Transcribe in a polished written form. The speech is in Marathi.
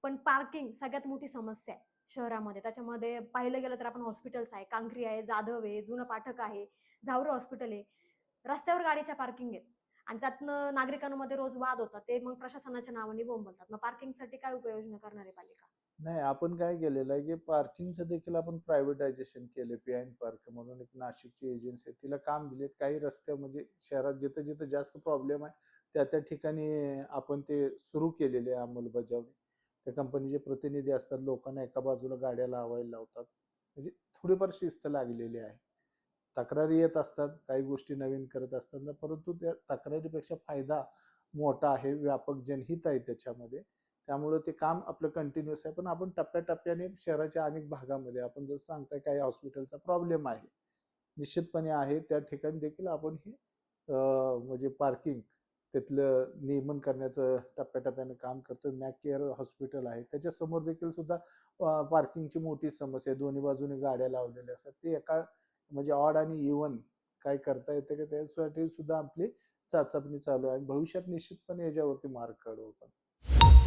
पण पार्किंग सगळ्यात मोठी समस्या आहे शहरामध्ये. त्याच्यामध्ये पाहिलं गेलं तर आपण हॉस्पिटल्स आहे, कांक्री आहे, जाधव आहे, जुनं पाठक आहे, झावरे हॉस्पिटल आहे. रस्त्यावर गाडीच्या पार्किंग आहेत आणि त्यातनं नागरिकांमध्ये रोज वाद होतात. ते मग प्रशासनाच्या नावाने बोंबलतात. मग पार्किंगसाठी काय उपाययोजना करणार आहे पालिका? नाही, आपण काय केलेलं आहे की पार्किंगचं देखील आपण प्रायव्हेटायझेशन केले. पी पार्क म्हणून एक नाशिकची एजन्सी आहे, तिला काम दिलेत. काही रस्ते म्हणजे शहरात जिथं जिथं जास्त प्रॉब्लेम आहे त्या त्या ठिकाणी आपण ते सुरू केलेले आहे अंमलबजावणी. त्या कंपनीचे प्रतिनिधी असतात, लोकांना एका बाजूला गाड्या लावायला लावतात. म्हणजे थोडीफार शिस्त लागलेली आहे. तक्रारी येत असतात, काही गोष्टी नवीन करत असतात, परंतु त्या तक्रारीपेक्षा फायदा मोठा आहे, व्यापक जनहित आहे त्याच्यामध्ये. त्यामुळे ते काम आपलं कंटिन्यूअस आहे. पण आपण टप्प्याटप्प्याने शहराच्या अनेक भागामध्ये आपण जसं सांगताय काही हॉस्पिटलचा प्रॉब्लेम आहे, निश्चितपणे आहे. त्या ठिकाणी देखील आपण हे म्हणजे पार्किंग तिथलं नियमन करण्याचं टप्प्याटप्प्याने काम करतोय. मॅक केअर हॉस्पिटल आहे, त्याच्यासमोर देखील सुद्धा पार्किंगची मोठी समस्या आहे. दोन्ही बाजूने गाड्या लावलेल्या असतात. ते एका म्हणजे ऑड आणि इव्हन काय करता येते का त्यासाठी सुद्धा आपली चाचपणी चालू आहे. भविष्यात निश्चितपणे याच्यावरती मार्ग काढू आपण.